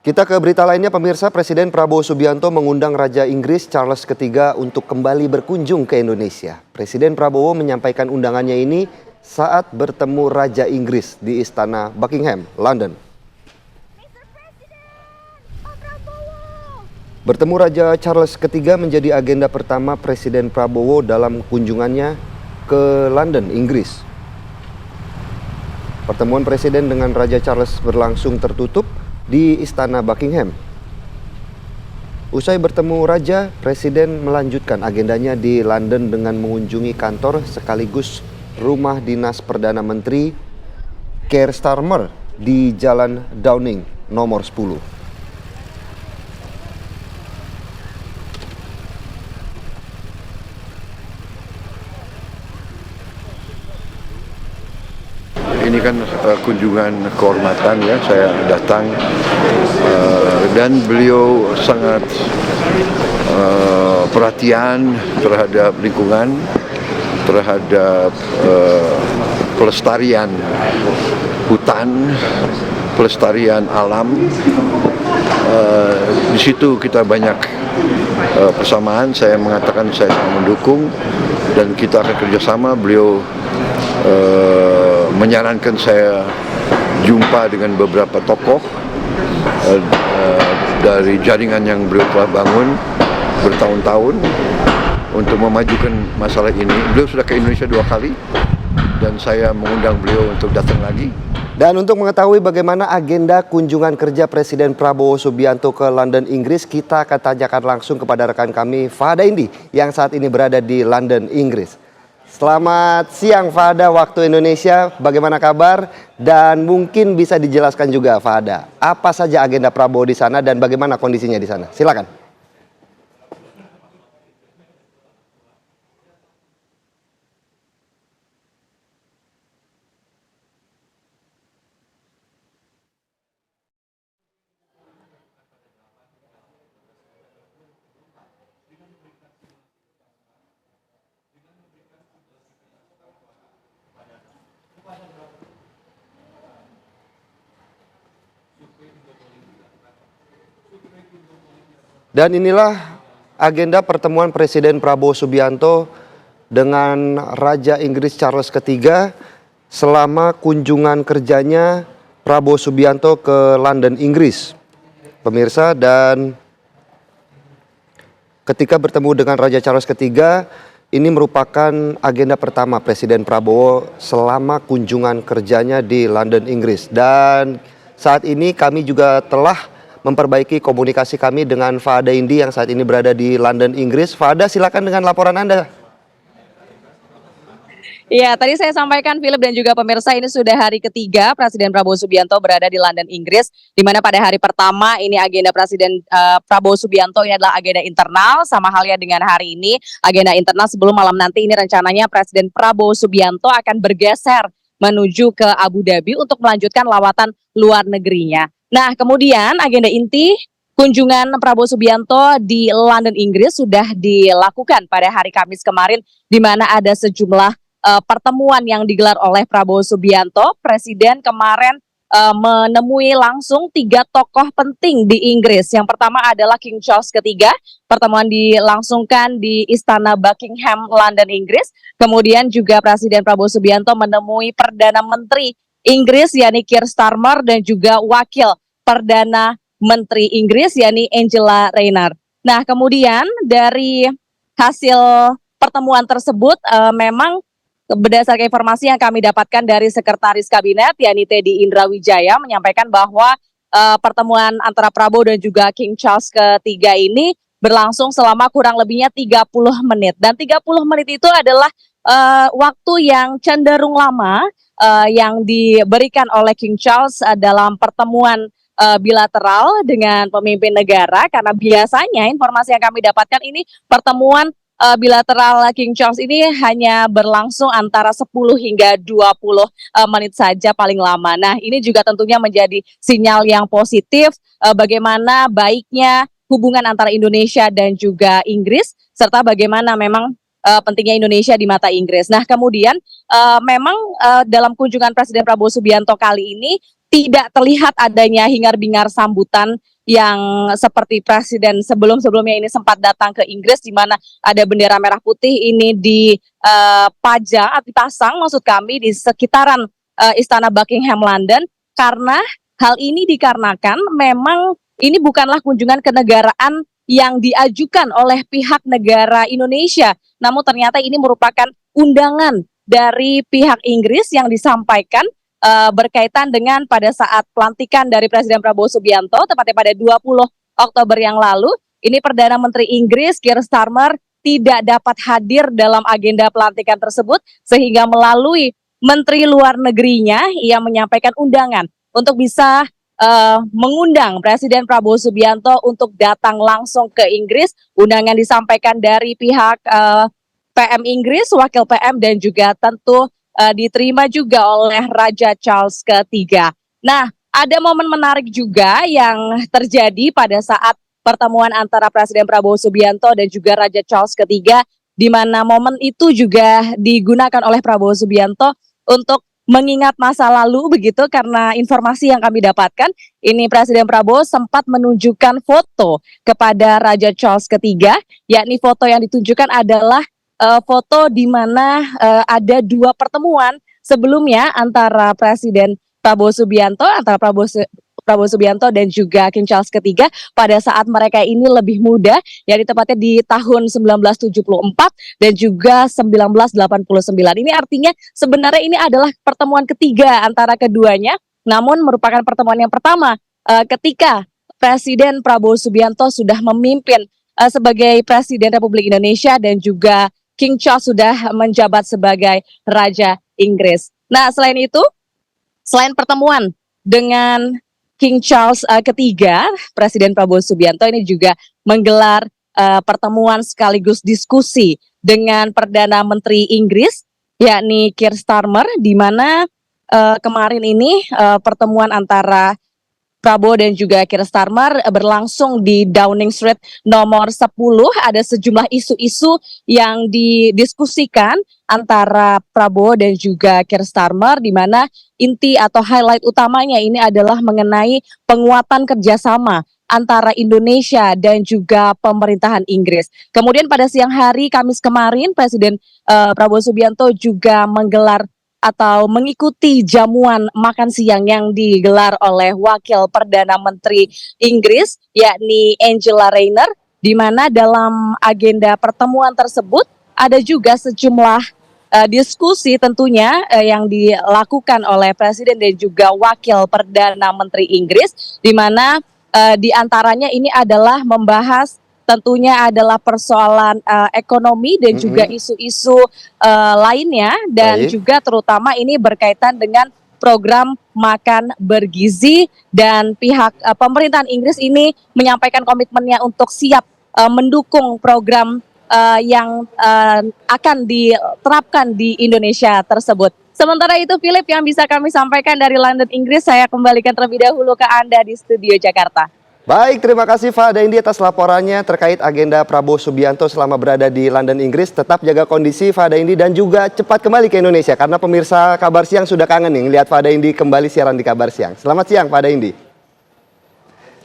Kita ke berita lainnya, pemirsa. Presiden Prabowo Subianto mengundang Raja Inggris Charles III untuk kembali berkunjung ke Indonesia. Presiden Prabowo menyampaikan undangannya ini saat bertemu Raja Inggris di Istana Buckingham, London. Bertemu Raja Charles III menjadi agenda pertama Presiden Prabowo dalam kunjungannya ke London, Inggris. Pertemuan Presiden dengan Raja Charles berlangsung tertutup di Istana Buckingham. Usai bertemu Raja, Presiden melanjutkan agendanya di London dengan mengunjungi kantor sekaligus rumah dinas Perdana Menteri Keir Starmer di Jalan Downing nomor 10. Ini kan kunjungan kehormatan ya, saya datang dan beliau sangat perhatian terhadap lingkungan, terhadap pelestarian hutan, pelestarian alam. Di situ kita banyak persamaan. Saya mengatakan saya sangat mendukung dan kita akan kerjasama. Beliau menyarankan saya jumpa dengan beberapa tokoh dari jaringan yang beliau telah bangun bertahun-tahun untuk memajukan masalah ini. Beliau sudah ke Indonesia 2 kali dan saya mengundang beliau untuk datang lagi. Dan untuk mengetahui bagaimana agenda kunjungan kerja Presiden Prabowo Subianto ke London, Inggris, kita akan tanyakan langsung kepada rekan kami Fahda Indi yang saat ini berada di London, Inggris. Selamat siang Fahda, waktu Indonesia, bagaimana kabar? Dan mungkin bisa dijelaskan juga Fahda, apa saja agenda Prabowo di sana dan bagaimana kondisinya di sana? Silakan. Dan inilah agenda pertemuan Presiden Prabowo Subianto dengan Raja Inggris Charles III selama kunjungan kerjanya Prabowo Subianto ke London, Inggris. Pemirsa, dan ketika bertemu dengan Raja Charles III, ini merupakan agenda pertama Presiden Prabowo selama kunjungan kerjanya di London, Inggris. Dan saat ini kami juga telah memperbaiki komunikasi kami dengan Fahda Indi yang saat ini berada di London, Inggris. Fahda, silakan dengan laporan Anda. Iya, tadi saya sampaikan Philip dan juga pemirsa, ini sudah hari ketiga Presiden Prabowo Subianto berada di London, Inggris, di mana pada hari pertama ini agenda Presiden Prabowo Subianto ini adalah agenda internal, sama halnya dengan hari ini agenda internal. Sebelum malam nanti ini rencananya Presiden Prabowo Subianto akan bergeser menuju ke Abu Dhabi untuk melanjutkan lawatan luar negerinya. Nah, kemudian agenda inti kunjungan Prabowo Subianto di London, Inggris sudah dilakukan pada hari Kamis kemarin, di mana ada sejumlah pertemuan yang digelar oleh Prabowo Subianto. Presiden kemarin menemui langsung 3 tokoh penting di Inggris. Yang pertama adalah King Charles III. Pertemuan dilangsungkan di Istana Buckingham, London, Inggris. Kemudian juga Presiden Prabowo Subianto menemui Perdana Menteri Inggris yakni Keir Starmer dan juga Wakil Perdana Menteri Inggris yakni Angela Rayner. Nah, kemudian dari hasil pertemuan tersebut memang berdasarkan informasi yang kami dapatkan dari Sekretaris Kabinet yakni Teddy Indrawijaya menyampaikan bahwa pertemuan antara Prabowo dan juga King Charles III ini berlangsung selama kurang lebihnya 30 menit. Dan 30 menit itu adalah waktu yang cenderung lama yang diberikan oleh King Charles dalam pertemuan bilateral dengan pemimpin negara, karena biasanya informasi yang kami dapatkan ini pertemuan bilateral King Charles ini hanya berlangsung antara 10 hingga 20 menit saja paling lama. Nah, ini juga tentunya menjadi sinyal yang positif bagaimana baiknya hubungan antara Indonesia dan juga Inggris, serta bagaimana memang pentingnya Indonesia di mata Inggris. Nah, kemudian memang dalam kunjungan Presiden Prabowo Subianto kali ini tidak terlihat adanya hingar-bingar sambutan yang seperti presiden sebelum-sebelumnya ini sempat datang ke Inggris, di mana ada bendera merah putih ini dipasang maksud kami di sekitaran Istana Buckingham London, karena hal ini dikarenakan memang ini bukanlah kunjungan kenegaraan yang diajukan oleh pihak negara Indonesia, namun ternyata ini merupakan undangan dari pihak Inggris yang disampaikan berkaitan dengan pada saat pelantikan dari Presiden Prabowo Subianto, tepatnya pada 20 Oktober yang lalu. Ini Perdana Menteri Inggris Keir Starmer tidak dapat hadir dalam agenda pelantikan tersebut, sehingga melalui Menteri Luar Negerinya ia menyampaikan undangan untuk bisa mengundang Presiden Prabowo Subianto untuk datang langsung ke Inggris. Undangan disampaikan dari pihak PM Inggris, Wakil PM, dan juga tentu diterima juga oleh Raja Charles III. Nah, ada momen menarik juga yang terjadi pada saat pertemuan antara Presiden Prabowo Subianto dan juga Raja Charles III, di mana momen itu juga digunakan oleh Prabowo Subianto untuk mengingat masa lalu begitu, karena informasi yang kami dapatkan, ini Presiden Prabowo sempat menunjukkan foto kepada Raja Charles III, yakni foto yang ditunjukkan adalah foto di mana ada dua pertemuan sebelumnya antara Presiden Prabowo Subianto, Prabowo Subianto dan juga King Charles III pada saat mereka ini lebih muda, yakni tepatnya di tahun 1974 dan juga 1989. Ini artinya sebenarnya ini adalah pertemuan ketiga antara keduanya, namun merupakan pertemuan yang pertama ketika Presiden Prabowo Subianto sudah memimpin sebagai Presiden Republik Indonesia dan juga King Charles sudah menjabat sebagai Raja Inggris. Nah, selain itu, selain pertemuan dengan King Charles ketiga, Presiden Prabowo Subianto ini juga menggelar pertemuan sekaligus diskusi dengan Perdana Menteri Inggris, yakni Keir Starmer, di mana kemarin ini pertemuan antara Prabowo dan juga Keir Starmer berlangsung di Downing Street nomor 10. Ada sejumlah isu-isu yang didiskusikan antara Prabowo dan juga Keir Starmer, di mana inti atau highlight utamanya ini adalah mengenai penguatan kerjasama antara Indonesia dan juga pemerintahan Inggris. Kemudian pada siang hari Kamis kemarin, Presiden Prabowo Subianto juga menggelar atau mengikuti jamuan makan siang yang digelar oleh Wakil Perdana Menteri Inggris, yakni Angela Rayner, di mana dalam agenda pertemuan tersebut ada juga sejumlah diskusi tentunya yang dilakukan oleh Presiden dan juga Wakil Perdana Menteri Inggris, di mana di antaranya ini adalah membahas tentunya adalah persoalan ekonomi dan juga isu-isu lainnya, dan juga terutama ini berkaitan dengan program makan bergizi, dan pihak pemerintahan Inggris ini menyampaikan komitmennya untuk siap mendukung program yang akan diterapkan di Indonesia tersebut. Sementara itu, Philip, yang bisa kami sampaikan dari London, Inggris, saya kembalikan terlebih dahulu ke Anda di studio Jakarta. Baik, terima kasih Fada Indi atas laporannya terkait agenda Prabowo Subianto selama berada di London, Inggris. Tetap jaga kondisi Fada Indi dan juga cepat kembali ke Indonesia, karena pemirsa Kabar Siang sudah kangen nih lihat Fada Indi kembali siaran di Kabar Siang. Selamat siang Fada Indi.